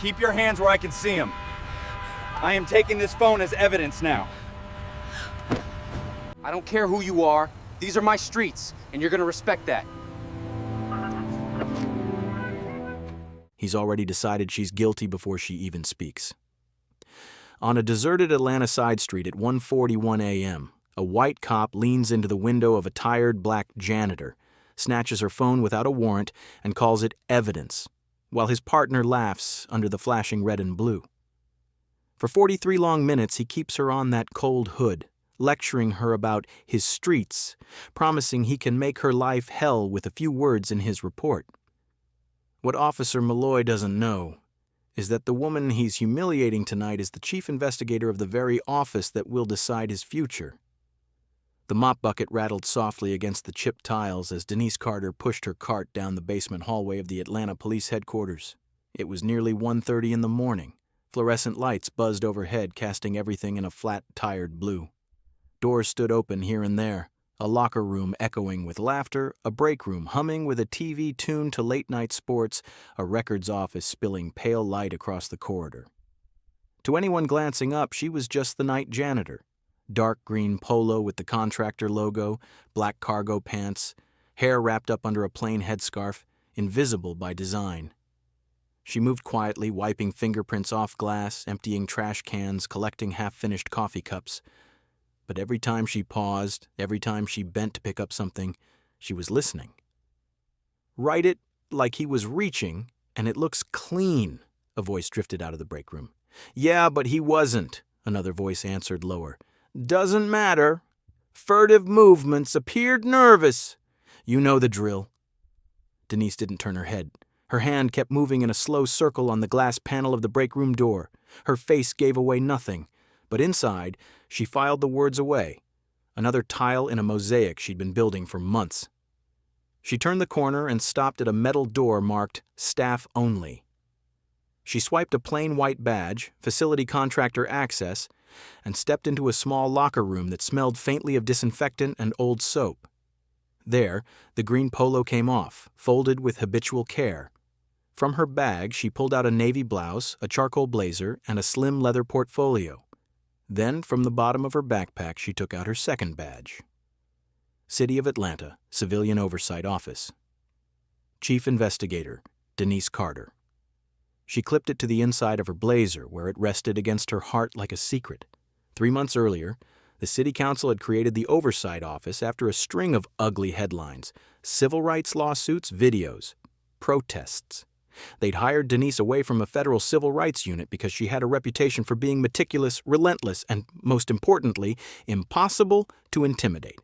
Keep your hands where I can see them. I am taking this phone as evidence now. I don't care who you are. These are my streets, and you're gonna respect that. He's already decided she's guilty before she even speaks. On a deserted Atlanta side street at 1:41 a.m., a white cop leans into the window of a tired black janitor, snatches her phone without a warrant, and calls it evidence, while his partner laughs under the flashing red and blue. For 43 long minutes, he keeps her on that cold hood, lecturing her about his streets, promising he can make her life hell with a few words in his report. What Officer Malloy doesn't know is that the woman he's humiliating tonight is the chief investigator of the very office that will decide his future. The mop bucket rattled softly against the chipped tiles as Denise Carter pushed her cart down the basement hallway of the Atlanta Police Headquarters. It was nearly 1:30 in the morning. Fluorescent lights buzzed overhead, casting everything in a flat, tired blue. Doors stood open here and there, a locker room echoing with laughter, a break room humming with a TV tuned to late-night sports, a records office spilling pale light across the corridor. To anyone glancing up, she was just the night janitor. Dark green polo with the contractor logo, black cargo pants, hair wrapped up under a plain headscarf, invisible by design. She moved quietly, wiping fingerprints off glass, emptying trash cans, collecting half-finished coffee cups. But every time she paused, every time she bent to pick up something, she was listening. "Write it like he was reaching, and it looks clean," a voice drifted out of the break room. "Yeah, but he wasn't," another voice answered lower. "Doesn't matter. Furtive movements, appeared nervous. You know the drill." Denise didn't turn her head. Her hand kept moving in a slow circle on the glass panel of the break room door. Her face gave away nothing. But inside, she filed the words away, another tile in a mosaic she'd been building for months. She turned the corner and stopped at a metal door marked Staff Only. She swiped a plain white badge, Facility Contractor Access, and stepped into a small locker room that smelled faintly of disinfectant and old soap. There, the green polo came off, folded with habitual care. From her bag, she pulled out a navy blouse, a charcoal blazer, and a slim leather portfolio. Then, from the bottom of her backpack, she took out her second badge. City of Atlanta, Civilian Oversight Office. Chief Investigator, Denise Carter. She clipped it to the inside of her blazer, where it rested against her heart like a secret. 3 months earlier, the City Council had created the Oversight Office after a string of ugly headlines: civil rights lawsuits, videos, protests. They'd hired Denise away from a federal civil rights unit because she had a reputation for being meticulous, relentless, and, most importantly, impossible to intimidate.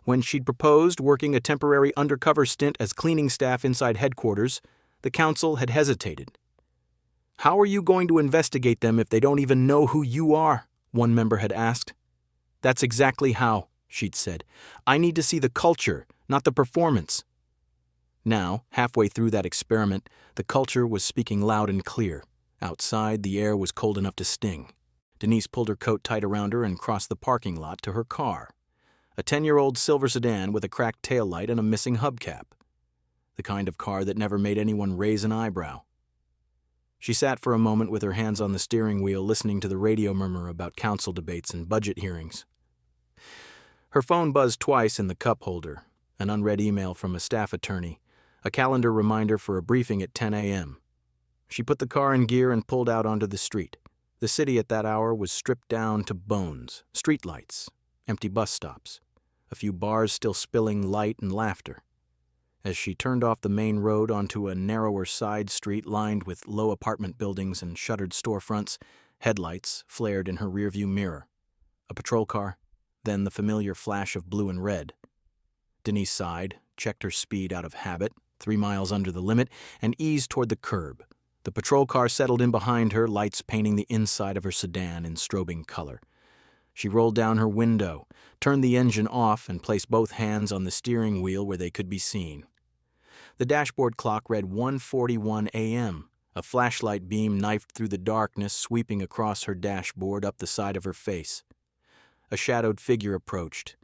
When she'd proposed working a temporary undercover stint as cleaning staff inside headquarters, the council had hesitated. "How are you going to investigate them if they don't even know who you are?" one member had asked. "That's exactly how," she'd said. "I need to see the culture, not the performance." Now, halfway through that experiment, the culture was speaking loud and clear. Outside, the air was cold enough to sting. Denise pulled her coat tight around her and crossed the parking lot to her car. A 10-year-old silver sedan with a cracked taillight and a missing hubcap. The kind of car that never made anyone raise an eyebrow. She sat for a moment with her hands on the steering wheel, listening to the radio murmur about council debates and budget hearings. Her phone buzzed twice in the cup holder, an unread email from a staff attorney, a calendar reminder for a briefing at 10 a.m. She put the car in gear and pulled out onto the street. The city at that hour was stripped down to bones, streetlights, empty bus stops, a few bars still spilling light and laughter. As she turned off the main road onto a narrower side street lined with low apartment buildings and shuttered storefronts, headlights flared in her rearview mirror. A patrol car, then the familiar flash of blue and red. Denise sighed, checked her speed out of habit, 3 miles under the limit, and eased toward the curb. The patrol car settled in behind her, lights painting the inside of her sedan in strobing color. She rolled down her window, turned the engine off, and placed both hands on the steering wheel where they could be seen. The dashboard clock read 1:41 a.m., a flashlight beam knifed through the darkness, sweeping across her dashboard up the side of her face. A shadowed figure approached.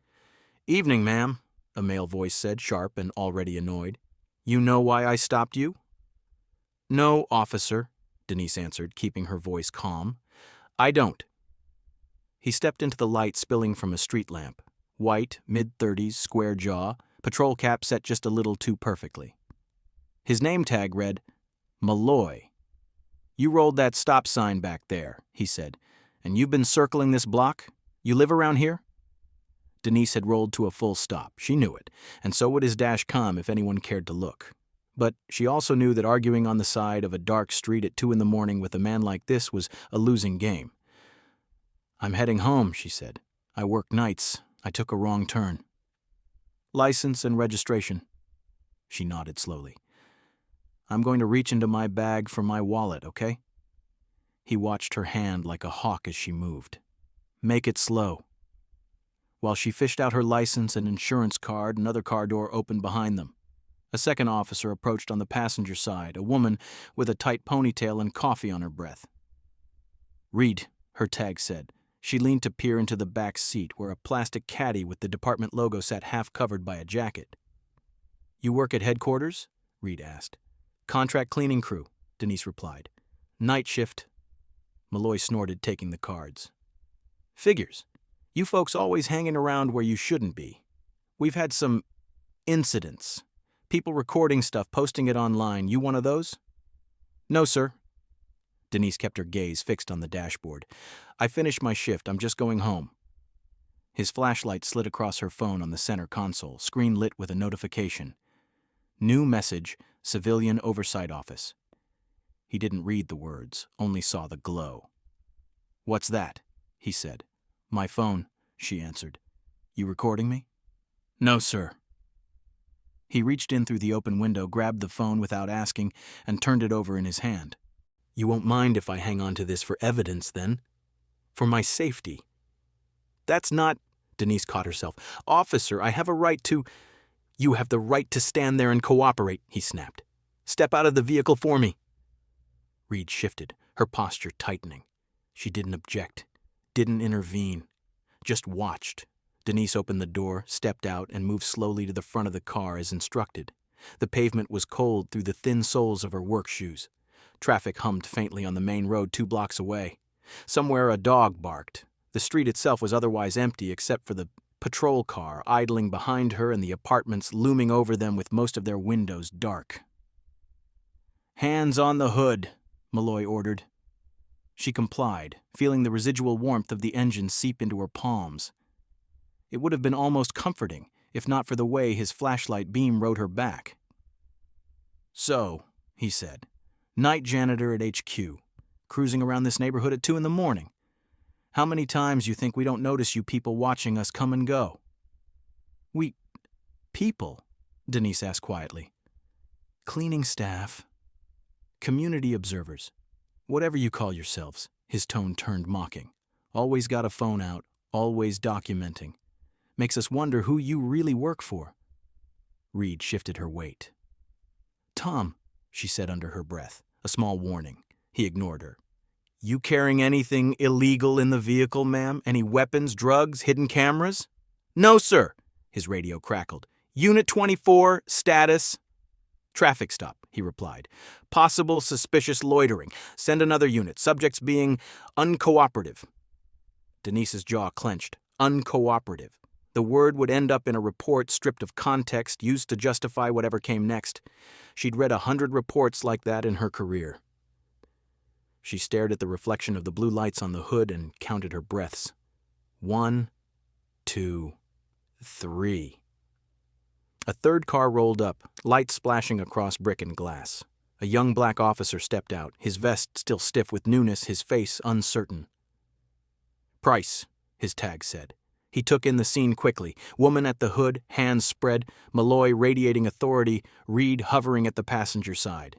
"Evening, ma'am," a male voice said, sharp and already annoyed. "You know why I stopped you?" "No, officer," Denise answered, keeping her voice calm. I don't. He stepped into the light spilling from a street lamp. White, mid-30s, square jaw, patrol cap set just a little too perfectly. His name tag read, Malloy. You rolled that stop sign back there, he said, and you've been circling this block? You live around here? Denise had rolled to a full stop. She knew it, and so would his dash cam if anyone cared to look. But she also knew that arguing on the side of a dark street at 2 a.m. with a man like this was a losing game. I'm heading home, she said. I work nights. I took a wrong turn. License and registration. She nodded slowly. I'm going to reach into my bag for my wallet, okay? He watched her hand like a hawk as she moved. Make it slow. While she fished out her license and insurance card, another car door opened behind them. A second officer approached on the passenger side, a woman with a tight ponytail and coffee on her breath. Reed, her tag said. She leaned to peer into the back seat, where a plastic caddy with the department logo sat half covered by a jacket. You work at headquarters? Reed asked. Contract cleaning crew, Denise replied. Night shift. Malloy snorted, taking the cards. Figures. You folks always hanging around where you shouldn't be. We've had some incidents. People recording stuff, posting it online. You one of those? No, sir. Denise kept her gaze fixed on the dashboard. I finished my shift. I'm just going home. His flashlight slid across her phone on the center console, screen lit with a notification. New message, Civilian Oversight Office. He didn't read the words, only saw the glow. What's that? He said. My phone, she answered. You recording me? No, sir. He reached in through the open window, grabbed the phone without asking, and turned it over in his hand. You won't mind if I hang on to this for evidence, then? For my safety. That's not... Denise caught herself. Officer, I have a right to... You have the right to stand there and cooperate, he snapped. Step out of the vehicle for me. Reed shifted, her posture tightening. She didn't object, didn't intervene, just watched. Denise opened the door, stepped out, and moved slowly to the front of the car as instructed. The pavement was cold through the thin soles of her work shoes. Traffic hummed faintly on the main road 2 blocks away. Somewhere a dog barked. The street itself was otherwise empty except for the patrol car idling behind her and the apartments looming over them with most of their windows dark. Hands on the hood, Malloy ordered. She complied, feeling the residual warmth of the engine seep into her palms. It would have been almost comforting, if not for the way his flashlight beam rode her back. So, he said, night janitor at HQ, cruising around this neighborhood at 2 a.m. How many times you think we don't notice you people watching us come and go? We... people? Denise asked quietly. Cleaning staff. Community observers. Whatever you call yourselves, his tone turned mocking. Always got a phone out, always documenting. Makes us wonder who you really work for. Reed shifted her weight. Tom, she said under her breath, a small warning. He ignored her. You carrying anything illegal in the vehicle, ma'am? Any weapons, drugs, hidden cameras? No, sir, his radio crackled. Unit 24, status. Traffic stop, he replied. Possible suspicious loitering. Send another unit. Subjects being uncooperative. Denise's jaw clenched. Uncooperative. The word would end up in a report stripped of context, used to justify whatever came next. She'd read 100 reports like that in her career. She stared at the reflection of the blue lights on the hood and counted her breaths. 1, 2, 3. A third car rolled up, lights splashing across brick and glass. A young black officer stepped out, his vest still stiff with newness, his face uncertain. Price, his tag said. He took in the scene quickly. Woman at the hood, hands spread, Malloy radiating authority, Reed hovering at the passenger side.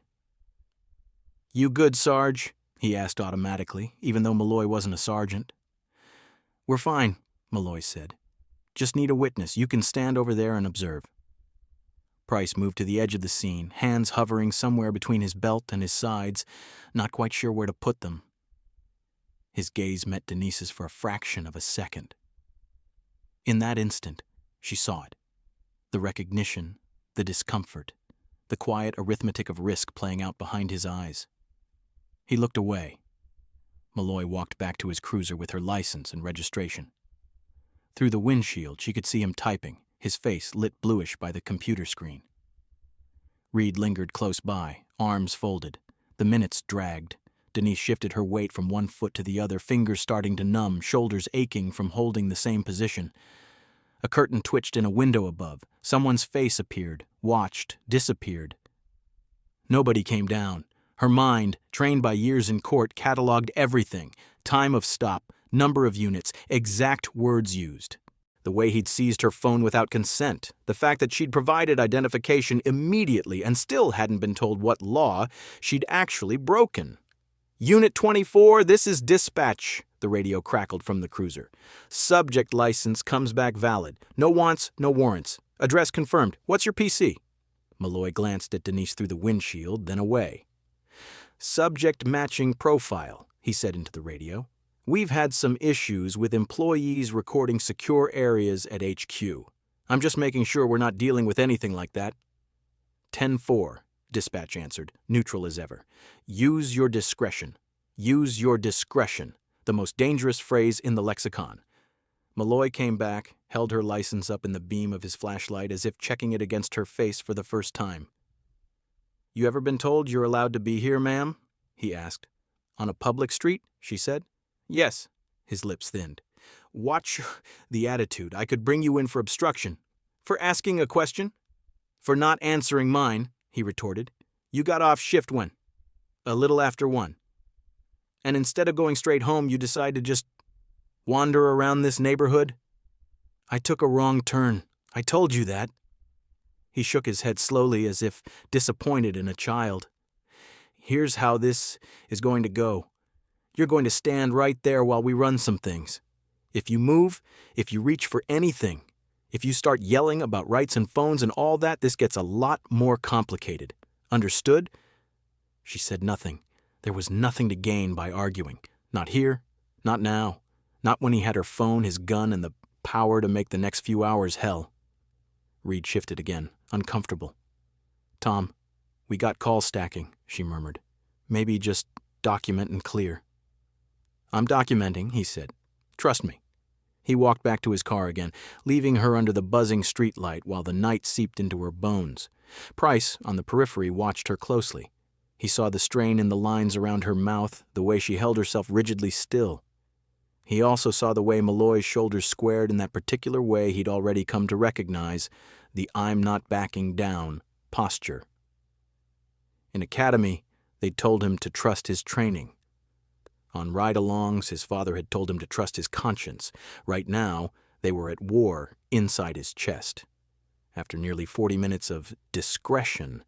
You good, Sarge? He asked automatically, even though Malloy wasn't a sergeant. We're fine, Malloy said. Just need a witness. You can stand over there and observe. Price moved to the edge of the scene, hands hovering somewhere between his belt and his sides, not quite sure where to put them. His gaze met Denise's for a fraction of a second. In that instant, she saw it. The recognition, the discomfort, the quiet arithmetic of risk playing out behind his eyes. He looked away. Malloy walked back to his cruiser with her license and registration. Through the windshield, she could see him typing, his face lit bluish by the computer screen. Reed lingered close by, arms folded. The minutes dragged. Denise shifted her weight from one foot to the other, fingers starting to numb, shoulders aching from holding the same position. A curtain twitched in a window above. Someone's face appeared, watched, disappeared. Nobody came down. Her mind, trained by years in court, cataloged everything. Time of stop, number of units, exact words used. The way he'd seized her phone without consent, the fact that she'd provided identification immediately and still hadn't been told what law she'd actually broken. Unit 24, this is dispatch, the radio crackled from the cruiser. Subject license comes back valid. No wants, no warrants. Address confirmed. What's your PC? Malloy glanced at Denise through the windshield, then away. Subject matching profile, he said into the radio. We've had some issues with employees recording secure areas at HQ. I'm just making sure we're not dealing with anything like that. 10-4, dispatch answered, neutral as ever. Use your discretion. Use your discretion, the most dangerous phrase in the lexicon. Malloy came back, held her license up in the beam of his flashlight as if checking it against her face for the first time. You ever been told you're allowed to be here, ma'am? He asked. On a public street? She said. Yes. His lips thinned. Watch the attitude. I could bring you in for obstruction. For asking a question? For not answering mine, he retorted. You got off shift when? A little after 1. And instead of going straight home, you decide to just wander around this neighborhood? I took a wrong turn. I told you that. He shook his head slowly as if disappointed in a child. Here's how this is going to go. You're going to stand right there while we run some things. If you move, if you reach for anything, if you start yelling about rights and phones and all that, this gets a lot more complicated. Understood? She said nothing. There was nothing to gain by arguing. Not here, not now, not when he had her phone, his gun, and the power to make the next few hours hell. Reed shifted again, uncomfortable. Tom, we got call stacking, she murmured. Maybe just document and clear. I'm documenting, he said. Trust me. He walked back to his car again, leaving her under the buzzing streetlight while the night seeped into her bones. Price, on the periphery, watched her closely. He saw the strain in the lines around her mouth, the way she held herself rigidly still. He also saw the way Malloy's shoulders squared in that particular way he'd already come to recognize, the I'm not backing down posture. In academy, they'd told him to trust his training. On ride-alongs, his father had told him to trust his conscience. Right now, they were at war inside his chest. After nearly 40 minutes of discretion,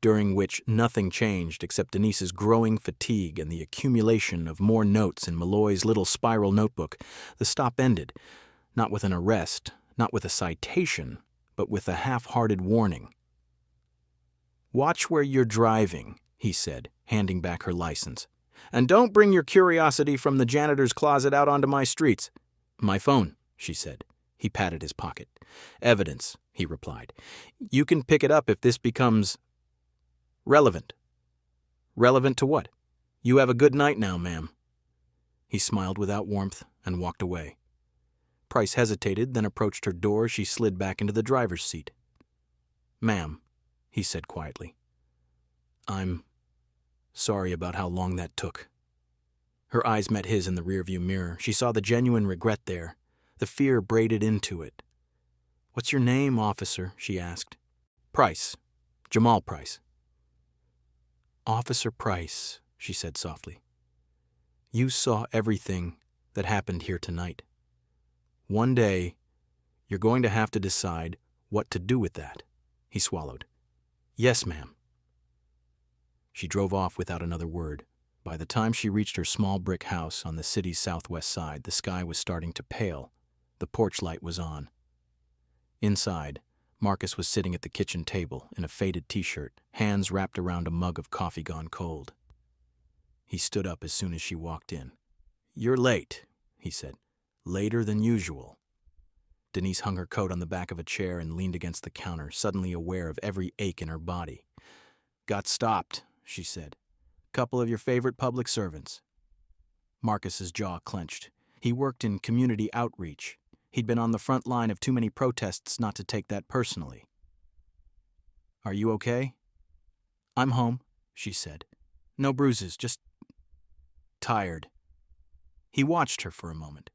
during which nothing changed except Denise's growing fatigue and the accumulation of more notes in Malloy's little spiral notebook, the stop ended, not with an arrest, not with a citation, but with a half-hearted warning. Watch where you're driving, he said, handing back her license. And don't bring your curiosity from the janitor's closet out onto my streets. My phone, she said. He patted his pocket. Evidence, he replied. You can pick it up if this becomes relevant. Relevant to what? You have a good night now, ma'am. He smiled without warmth and walked away. Price hesitated, then approached her door. She slid back into the driver's seat. Ma'am, he said quietly. I'm sorry about how long that took. Her eyes met his in the rearview mirror. She saw the genuine regret there, the fear braided into it. What's your name, officer? She asked. Price. Jamal Price. Officer Price, she said softly. You saw everything that happened here tonight. One day, you're going to have to decide what to do with that. He swallowed. Yes, ma'am. She drove off without another word. By the time she reached her small brick house on the city's southwest side, the sky was starting to pale. The porch light was on. Inside, Marcus was sitting at the kitchen table in a faded t-shirt, hands wrapped around a mug of coffee gone cold. He stood up as soon as she walked in. You're late, he said. Later than usual. Denise hung her coat on the back of a chair and leaned against the counter, suddenly aware of every ache in her body. Got stopped, she said. couple of your favorite public servants. Marcus's jaw clenched. He worked in community outreach. He'd been on the front line of too many protests not to take that personally. Are you okay? I'm home, she said. No bruises, just tired. He watched her for a moment.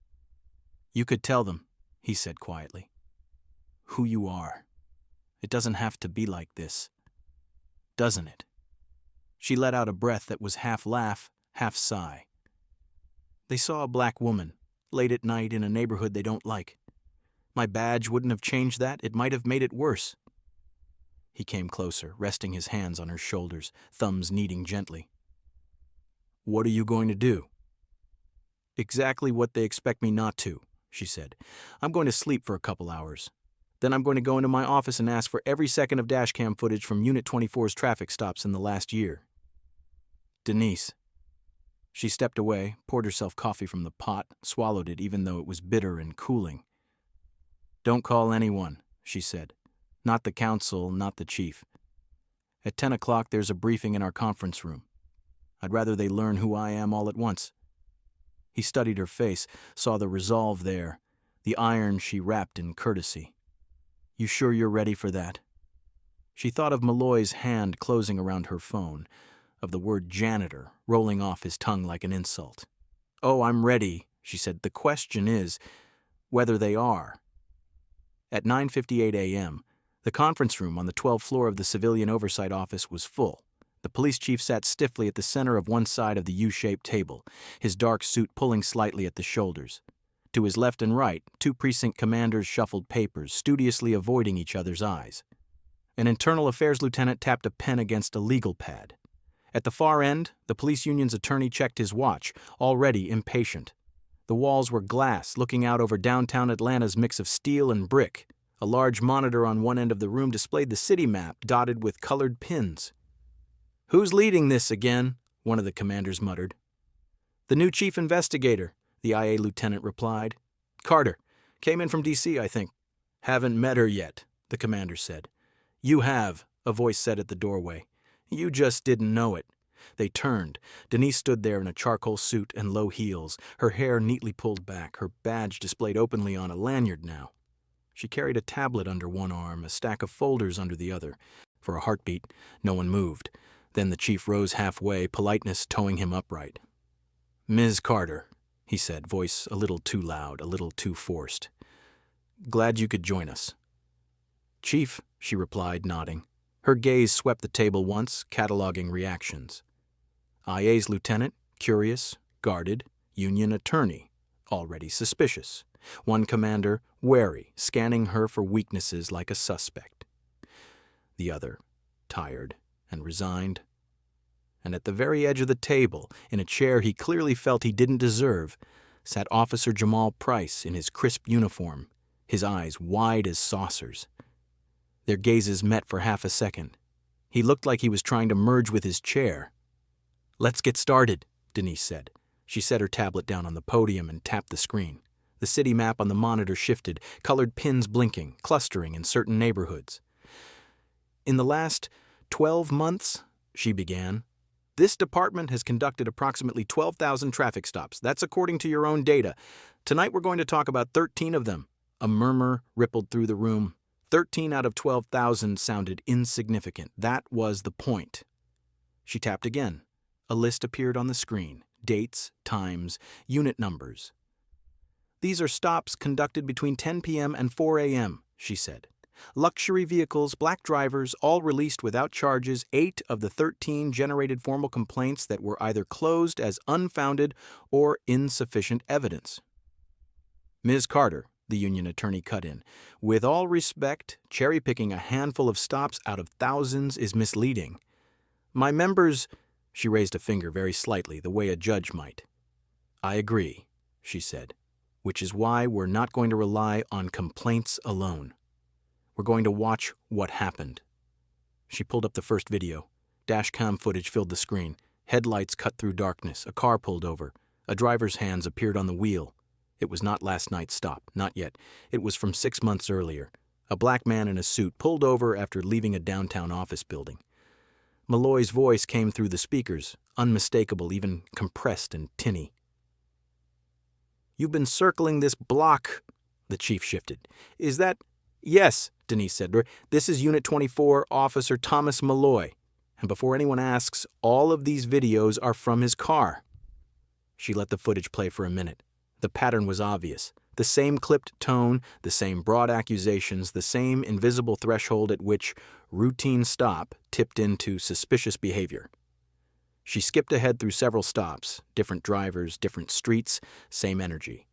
You could tell them, he said quietly, who you are. It doesn't have to be like this, doesn't it? She let out a breath that was half laugh, half sigh. They saw a black woman, late at night in a neighborhood they don't like. My badge wouldn't have changed that. It might have made it worse. He came closer, resting his hands on her shoulders, thumbs kneading gently. What are you going to do? Exactly what they expect me not to, she said. I'm going to sleep for a couple hours. Then I'm going to go into my office and ask for every second of dashcam footage from Unit 24's traffic stops in the last year. Denise. She stepped away, poured herself coffee from the pot, swallowed it even though it was bitter and cooling. Don't call anyone, she said. Not the council, not the chief. At 10 o'clock there's a briefing in our conference room. I'd rather they learn who I am all at once. He studied her face, saw the resolve there, the iron she wrapped in courtesy. You sure you're ready for that? She thought of Malloy's hand closing around her phone, of the word janitor rolling off his tongue like an insult. Oh, I'm ready, she said. The question is whether they are. At 9:58 a.m., the conference room on the 12th floor of the Civilian Oversight Office was full. The police chief sat stiffly at the center of one side of the U-shaped table, his dark suit pulling slightly at the shoulders. To his left and right, two precinct commanders shuffled papers, studiously avoiding each other's eyes. An internal affairs lieutenant tapped a pen against a legal pad. At the far end, the police union's attorney checked his watch, already impatient. The walls were glass, looking out over downtown Atlanta's mix of steel and brick. A large monitor on one end of the room displayed the city map, dotted with colored pins. Who's leading this again? One of the commanders muttered. The new chief investigator, the IA lieutenant replied. Carter. Came in from D.C., I think. Haven't met her yet, the commander said. You have, a voice said at the doorway. You just didn't know it. They turned. Denise stood there in a charcoal suit and low heels, her hair neatly pulled back, her badge displayed openly on a lanyard now. She carried a tablet under one arm, a stack of folders under the other. For a heartbeat, no one moved. Then the chief rose halfway, politeness towing him upright. Ms. Carter, he said, voice a little too loud, a little too forced. Glad you could join us. Chief, she replied, nodding. Her gaze swept the table once, cataloging reactions. IA's lieutenant, curious, guarded, union attorney, already suspicious. One commander, wary, scanning her for weaknesses like a suspect. The other, tired and resigned. And at the very edge of the table, in a chair he clearly felt he didn't deserve, sat Officer Jamal Price in his crisp uniform, his eyes wide as saucers. Their gazes met for half a second. He looked like he was trying to merge with his chair. Let's get started, Denise said. She set her tablet down on the podium and tapped the screen. The city map on the monitor shifted, colored pins blinking, clustering in certain neighborhoods. In the last 12 months, she began, this department has conducted approximately 12,000 traffic stops. That's according to your own data. Tonight we're going to talk about 13 of them. A murmur rippled through the room. 13 out of 12,000 sounded insignificant. That was the point. She tapped again. A list appeared on the screen. Dates, times, unit numbers. These are stops conducted between 10 p.m. and 4 a.m., she said. Luxury vehicles, black drivers, all released without charges. 8 of the 13 generated formal complaints that were either closed as unfounded or insufficient evidence. Ms. Carter, the union attorney cut in, with all respect, cherry-picking a handful of stops out of thousands is misleading. My members, she raised a finger very slightly, the way a judge might. I agree, she said, which is why we're not going to rely on complaints alone. We're going to watch what happened. She pulled up the first video. Dashcam footage filled the screen. Headlights cut through darkness. A car pulled over. A driver's hands appeared on the wheel. It was not last night's stop, not yet. It was from 6 months earlier. A black man in a suit pulled over after leaving a downtown office building. Malloy's voice came through the speakers, unmistakable, even compressed and tinny. "You've been circling this block," the chief shifted. "Is that—" "Yes," Denise said. "This is Unit 24, Officer Thomas Malloy. And before anyone asks, all of these videos are from his car." She let the footage play for a minute. The pattern was obvious. The same clipped tone, the same broad accusations, the same invisible threshold at which routine stop tipped into suspicious behavior. She skipped ahead through several stops, different drivers, different streets, same energy.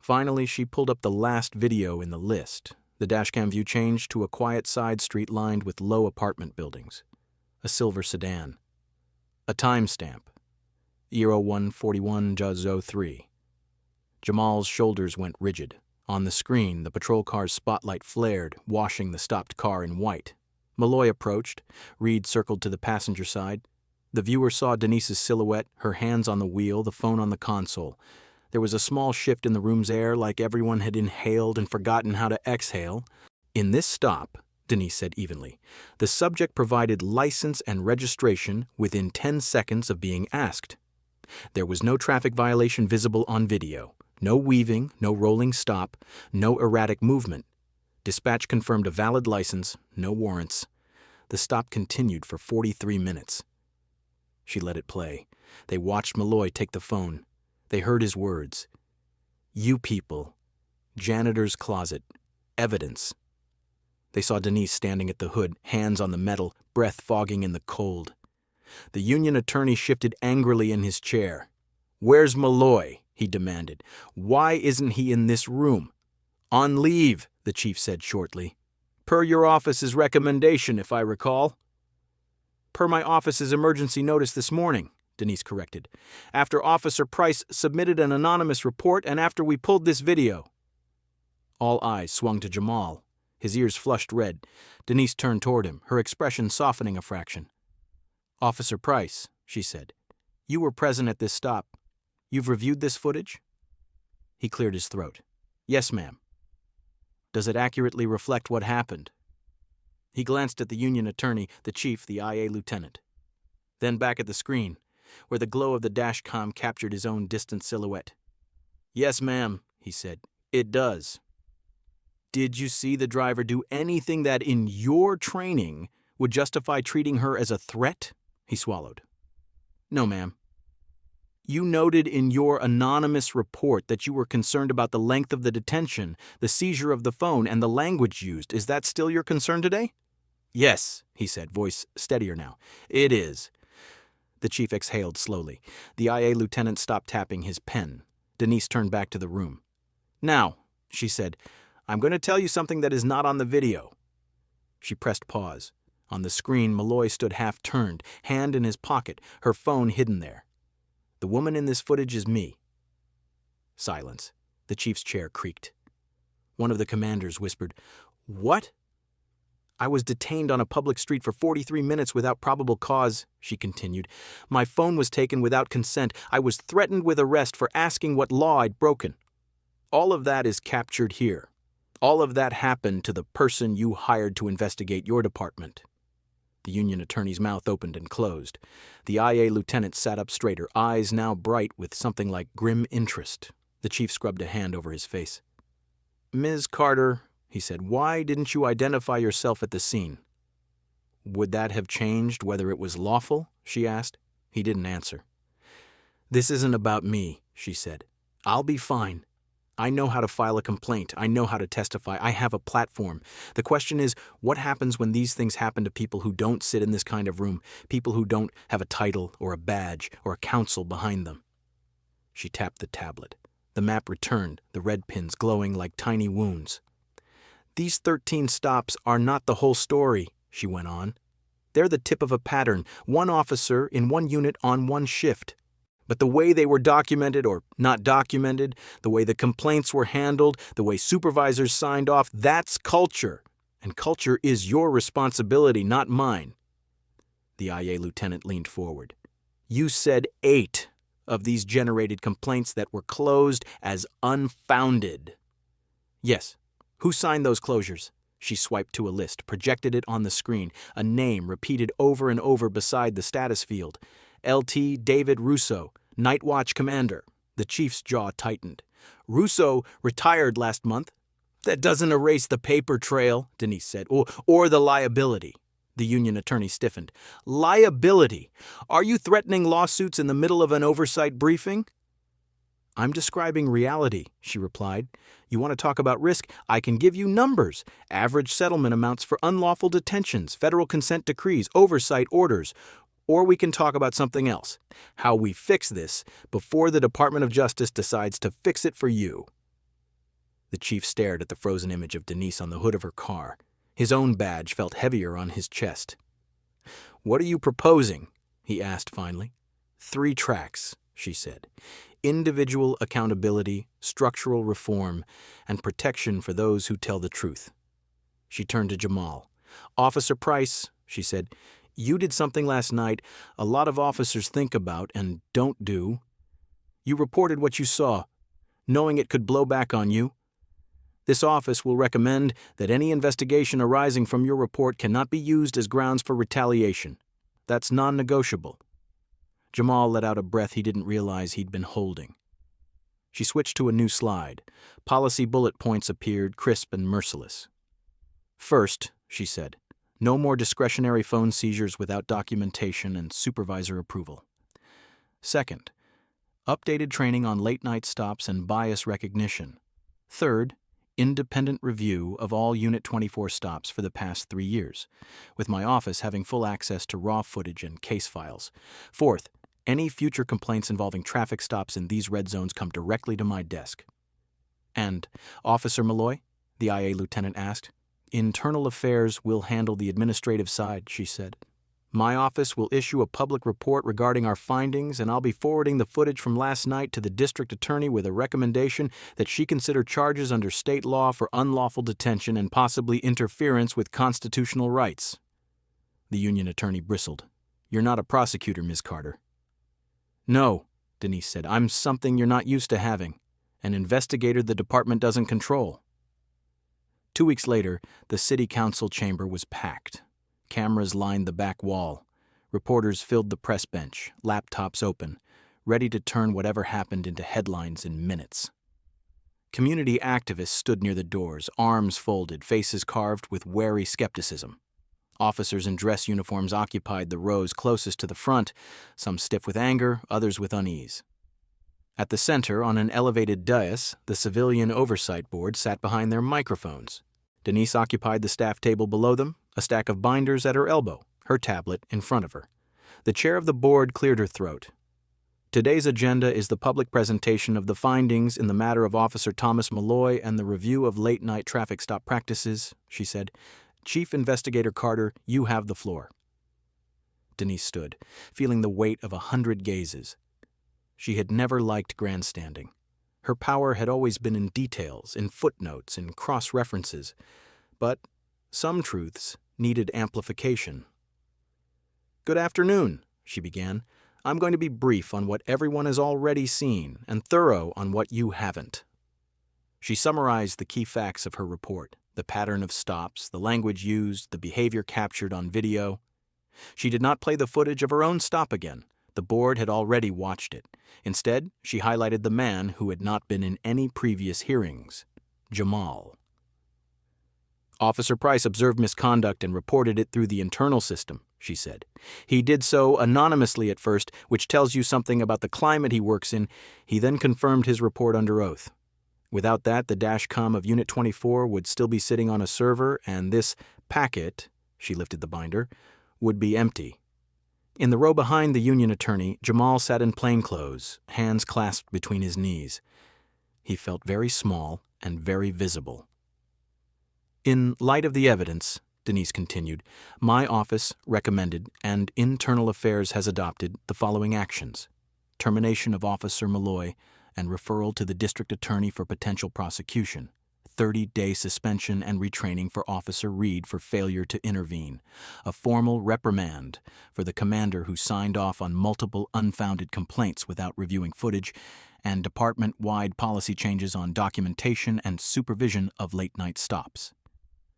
Finally, she pulled up the last video in the list. The dashcam view changed to a quiet side street lined with low apartment buildings. A silver sedan. A timestamp. 0141-03. Jamal's shoulders went rigid. On the screen, the patrol car's spotlight flared, washing the stopped car in white. Malloy approached. Reed circled to the passenger side. The viewer saw Denise's silhouette, her hands on the wheel, the phone on the console. There was a small shift in the room's air, like everyone had inhaled and forgotten how to exhale. "In this stop," Denise said evenly, "the subject provided license and registration within 10 seconds of being asked. There was no traffic violation visible on video. No weaving, no rolling stop, no erratic movement. Dispatch confirmed a valid license, no warrants. The stop continued for 43 minutes. She let it play. They watched Malloy take the phone. They heard his words. "You people. Janitor's closet. Evidence." They saw Denise standing at the hood, hands on the metal, breath fogging in the cold. The union attorney shifted angrily in his chair. "Where's Malloy?" he demanded. "Why isn't he in this room?" "On leave," the chief said shortly. "Per your office's recommendation, if I recall." "Per my office's emergency notice this morning," Denise corrected. "After Officer Price submitted an anonymous report and after we pulled this video." All eyes swung to Jamal. His ears flushed red. Denise turned toward him, her expression softening a fraction. "Officer Price," she said, "you were present at this stop. You've reviewed this footage?" He cleared his throat. "Yes, ma'am." "Does it accurately reflect what happened?" He glanced at the union attorney, the chief, the IA lieutenant. Then back at the screen, where the glow of the dashcam captured his own distant silhouette. "Yes, ma'am," he said. "It does." "Did you see the driver do anything that, in your training, would justify treating her as a threat?" He swallowed. "No, ma'am." "You noted in your anonymous report that you were concerned about the length of the detention, the seizure of the phone, and the language used. Is that still your concern today?" "Yes," he said, voice steadier now. "It is." The chief exhaled slowly. The IA lieutenant stopped tapping his pen. Denise turned back to the room. "Now," she said, "I'm going to tell you something that is not on the video." She pressed pause. On the screen, Malloy stood half-turned, hand in his pocket, her phone hidden there. "The woman in this footage is me." Silence. The chief's chair creaked. One of the commanders whispered, "What?" "I was detained on a public street for 43 minutes without probable cause," she continued. "My phone was taken without consent. I was threatened with arrest for asking what law I'd broken. All of that is captured here. All of that happened to the person you hired to investigate your department." The union attorney's mouth opened and closed. The IA lieutenant sat up straighter, eyes now bright with something like grim interest. The chief scrubbed a hand over his face. "Ms. Carter," he said, "why didn't you identify yourself at the scene?" "Would that have changed whether it was lawful?" she asked. He didn't answer. "This isn't about me," she said. "I'll be fine. I know how to file a complaint. I know how to testify. I have a platform. The question is, what happens when these things happen to people who don't sit in this kind of room, people who don't have a title or a badge or a counsel behind them?" She tapped the tablet. The map returned, the red pins glowing like tiny wounds. "These 13 stops are not the whole story," she went on. "They're the tip of a pattern, one officer in one unit on one shift. But the way they were documented or not documented, the way the complaints were handled, the way supervisors signed off, that's culture. And culture is your responsibility, not mine." The IA lieutenant leaned forward. "You said 8 of these generated complaints that were closed as unfounded." "Yes. Who signed those closures?" She swiped to a list, projected it on the screen, a name repeated over and over beside the status field. LT David Russo, Night Watch Commander. The chief's jaw tightened. Russo retired last month. That doesn't erase the paper trail, Denise said, or the liability. The union attorney stiffened. Liability? Are you threatening lawsuits in the middle of an oversight briefing? I'm describing reality, she replied. You want to talk about risk? I can give you numbers. Average settlement amounts for unlawful detentions, federal consent decrees, oversight orders. Or we can talk about something else. How we fix this before the Department of Justice decides to fix it for you. The chief stared at the frozen image of Denise on the hood of her car. His own badge felt heavier on his chest. What are you proposing? He asked finally. 3 tracks, she said. Individual accountability, structural reform, and protection for those who tell the truth. She turned to Jamal. Officer Price, she said, you did something last night a lot of officers think about and don't do. You reported what you saw, knowing it could blow back on you. This office will recommend that any investigation arising from your report cannot be used as grounds for retaliation. That's non-negotiable. Jamal let out a breath he didn't realize he'd been holding. She switched to a new slide. Policy bullet points appeared, crisp and merciless. First, she said, no more discretionary phone seizures without documentation and supervisor approval. Second, updated training on late-night stops and bias recognition. Third, independent review of all Unit 24 stops for the past 3 years, with my office having full access to raw footage and case files. Fourth, any future complaints involving traffic stops in these red zones come directly to my desk. And, Officer Malloy? The IA lieutenant asked. Internal Affairs will handle the administrative side, she said. My office will issue a public report regarding our findings, and I'll be forwarding the footage from last night to the district attorney with a recommendation that she consider charges under state law for unlawful detention and possibly interference with constitutional rights. The union attorney bristled. You're not a prosecutor, Ms. Carter. No, Denise said. I'm something you're not used to having. An investigator the department doesn't control. 2 weeks later, the city council chamber was packed. Cameras lined the back wall. Reporters filled the press bench, laptops open, ready to turn whatever happened into headlines in minutes. Community activists stood near the doors, arms folded, faces carved with wary skepticism. Officers in dress uniforms occupied the rows closest to the front, some stiff with anger, others with unease. At the center, on an elevated dais, the Civilian Oversight Board sat behind their microphones. Denise occupied the staff table below them, a stack of binders at her elbow, her tablet in front of her. The chair of the board cleared her throat. Today's agenda is the public presentation of the findings in the matter of Officer Thomas Malloy and the review of late-night traffic stop practices, she said. Chief Investigator Carter, you have the floor. Denise stood, feeling the weight of 100 gazes. She had never liked grandstanding. Her power had always been in details, in footnotes, in cross-references. But some truths needed amplification. Good afternoon, she began. I'm going to be brief on what everyone has already seen and thorough on what you haven't. She summarized the key facts of her report, the pattern of stops, the language used, the behavior captured on video. She did not play the footage of her own stop again. The board had already watched it. Instead, she highlighted the man who had not been in any previous hearings, Jamal. Officer Price observed misconduct and reported it through the internal system, she said. He did so anonymously at first, which tells you something about the climate he works in. He then confirmed his report under oath. Without that, the dashcom of Unit 24 would still be sitting on a server, and this packet, she lifted the binder, would be empty. In the row behind the union attorney, Jamal sat in plainclothes, hands clasped between his knees. He felt very small and very visible. In light of the evidence, Denise continued, my office recommended and Internal Affairs has adopted the following actions: termination of Officer Malloy and referral to the district attorney for potential prosecution, 30-day suspension and retraining for Officer Reed for failure to intervene, a formal reprimand for the commander who signed off on multiple unfounded complaints without reviewing footage, and department-wide policy changes on documentation and supervision of late-night stops.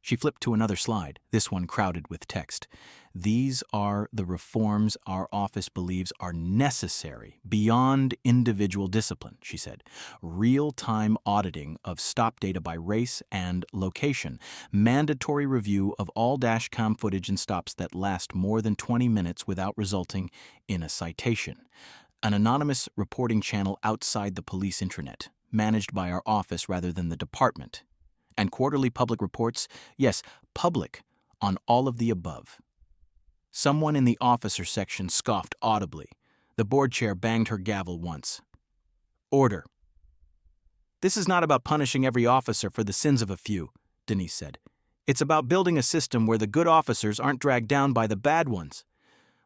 She flipped to another slide, this one crowded with text. These are the reforms our office believes are necessary beyond individual discipline, she said. Real-time auditing of stop data by race and location. Mandatory review of all dashcam footage and stops that last more than 20 minutes without resulting in a citation. An anonymous reporting channel outside the police intranet, managed by our office rather than the department. And quarterly public reports, yes, public, on all of the above. Someone in the officer section scoffed audibly. The board chair banged her gavel once. Order. This is not about punishing every officer for the sins of a few, Denise said. It's about building a system where the good officers aren't dragged down by the bad ones,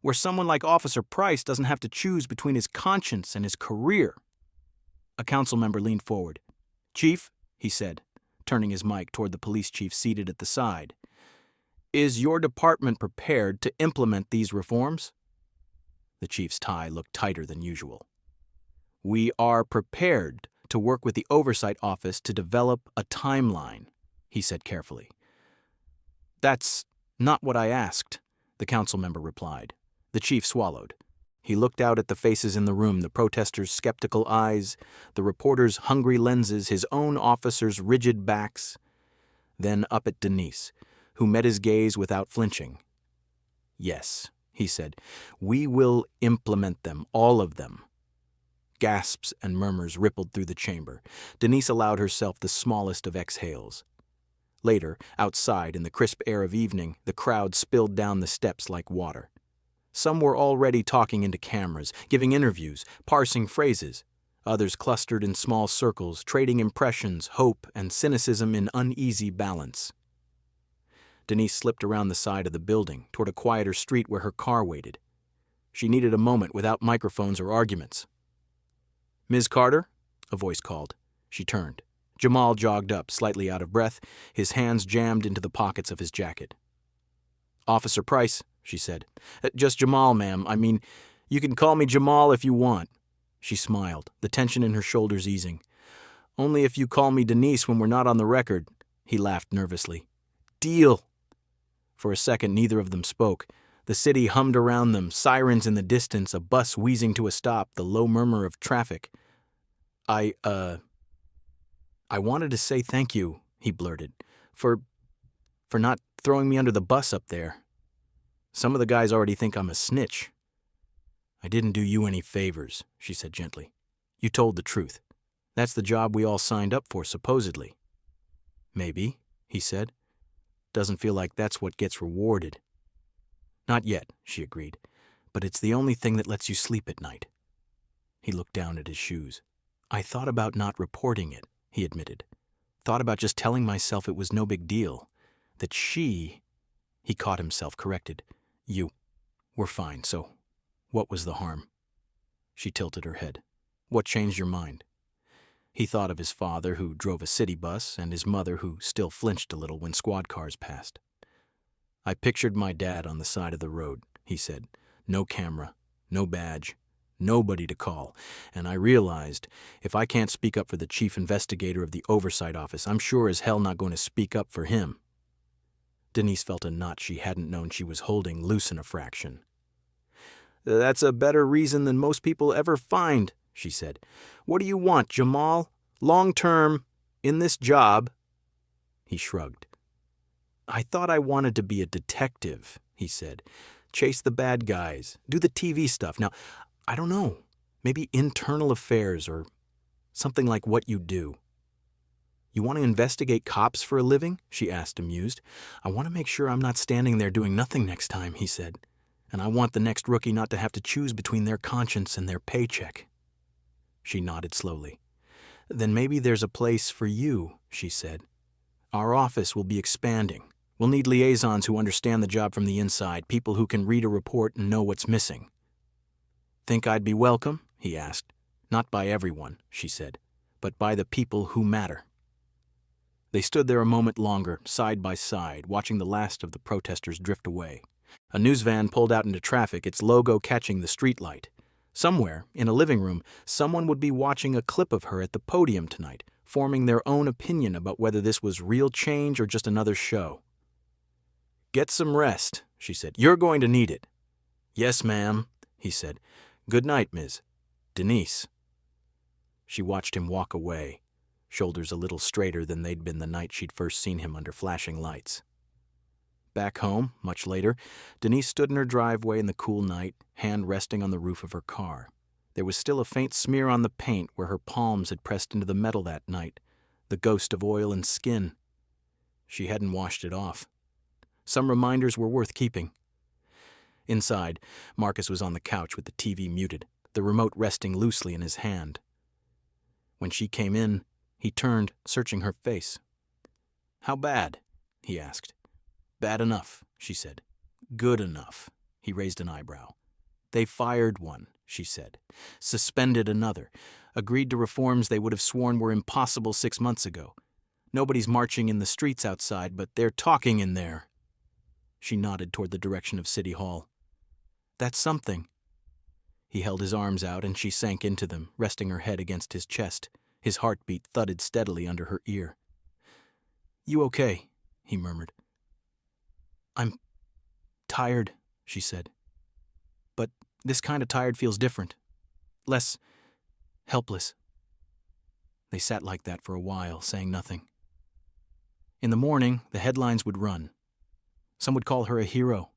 where someone like Officer Price doesn't have to choose between his conscience and his career. A council member leaned forward. Chief, he said, turning his mic toward the police chief seated at the side. Is your department prepared to implement these reforms? The chief's tie looked tighter than usual. We are prepared to work with the Oversight Office to develop a timeline, he said carefully. That's not what I asked, the council member replied. The chief swallowed. He looked out at the faces in the room, the protesters' skeptical eyes, the reporters' hungry lenses, his own officers' rigid backs, then up at Denise, who met his gaze without flinching. Yes, he said, we will implement them, all of them. Gasps and murmurs rippled through the chamber. Denise allowed herself the smallest of exhales. Later, outside in the crisp air of evening, the crowd spilled down the steps like water. Some were already talking into cameras, giving interviews, parsing phrases. Others clustered in small circles, trading impressions, hope, and cynicism in uneasy balance. Denise slipped around the side of the building, toward a quieter street where her car waited. She needed a moment without microphones or arguments. Ms. Carter? A voice called. She turned. Jamal jogged up, slightly out of breath, his hands jammed into the pockets of his jacket. Officer Price, she said. Just Jamal, ma'am. I mean, you can call me Jamal if you want. She smiled, the tension in her shoulders easing. Only if you call me Denise when we're not on the record. He laughed nervously. Deal. For a second, neither of them spoke. The city hummed around them, sirens in the distance, a bus wheezing to a stop, the low murmur of traffic. I wanted to say thank you, he blurted, for not throwing me under the bus up there. Some of the guys already think I'm a snitch. I didn't do you any favors, she said gently. You told the truth. That's the job we all signed up for, supposedly. Maybe, he said. Doesn't feel like that's what gets rewarded. Not yet, she agreed, but it's the only thing that lets you sleep at night. He looked down at his shoes. I thought about not reporting it, he admitted. Thought about just telling myself it was no big deal. That he caught himself, corrected. You were fine, so what was the harm? She tilted her head. What changed your mind? He thought of his father, who drove a city bus, and his mother, who still flinched a little when squad cars passed. I pictured my dad on the side of the road, he said. No camera, no badge, nobody to call. And I realized, if I can't speak up for the chief investigator of the Oversight Office, I'm sure as hell not going to speak up for him. Denise felt a knot she hadn't known she was holding loosen a fraction. That's a better reason than most people ever find, she said. What do you want, Jamal? Long-term, in this job? He shrugged. I thought I wanted to be a detective, he said. Chase the bad guys, do the TV stuff. Now, I don't know, maybe internal affairs or something like what you do. You want to investigate cops for a living? She asked, amused. I want to make sure I'm not standing there doing nothing next time, he said. And I want the next rookie not to have to choose between their conscience and their paycheck. She nodded slowly. Then maybe there's a place for you, she said. Our office will be expanding. We'll need liaisons who understand the job from the inside, people who can read a report and know what's missing. Think I'd be welcome? He asked. Not by everyone, she said, but by the people who matter. They stood there a moment longer, side by side, watching the last of the protesters drift away. A news van pulled out into traffic, its logo catching the streetlight. Somewhere, in a living room, someone would be watching a clip of her at the podium tonight, forming their own opinion about whether this was real change or just another show. "Get some rest," she said. "You're going to need it." "Yes, ma'am," he said. "Good night, Ms. Denise." She watched him walk away, shoulders a little straighter than they'd been the night she'd first seen him under flashing lights. Back home, much later, Denise stood in her driveway in the cool night, hand resting on the roof of her car. There was still a faint smear on the paint where her palms had pressed into the metal that night, the ghost of oil and skin. She hadn't washed it off. Some reminders were worth keeping. Inside, Marcus was on the couch with the TV muted, the remote resting loosely in his hand. When she came in, he turned, searching her face. "How bad?" he asked. "Bad enough," she said. "Good enough." He raised an eyebrow. "They fired one," she said. "Suspended another. Agreed to reforms they would have sworn were impossible 6 months ago. Nobody's marching in the streets outside, but they're talking in there." She nodded toward the direction of City Hall. "That's something." He held his arms out and she sank into them, resting her head against his chest. His heartbeat thudded steadily under her ear. "You okay?" he murmured. "I'm tired," she said. "But this kind of tired feels different. Less helpless." They sat like that for a while, saying nothing. In the morning, the headlines would run. Some would call her a hero.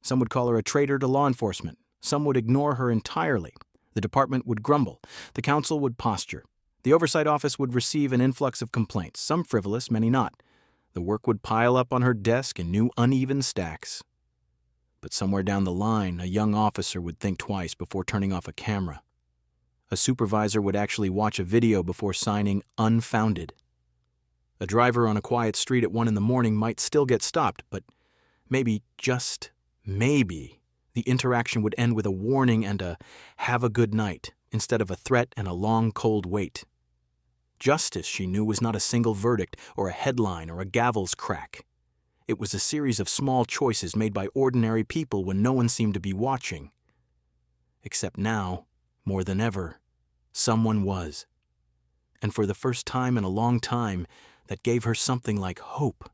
Some would call her a traitor to law enforcement. Some would ignore her entirely. The department would grumble. The council would posture. The Oversight office would receive an influx of complaints, some frivolous, many not. The work would pile up on her desk in new uneven stacks. But somewhere down the line, a young officer would think twice before turning off a camera. A supervisor would actually watch a video before signing unfounded. A driver on a quiet street at 1 a.m. might still get stopped, but maybe, just maybe, the interaction would end with a warning and a "have a good night" instead of a threat and a long, cold wait. Justice, she knew, was not a single verdict or a headline or a gavel's crack. It was a series of small choices made by ordinary people when no one seemed to be watching. Except now, more than ever, someone was. And for the first time in a long time, that gave her something like hope.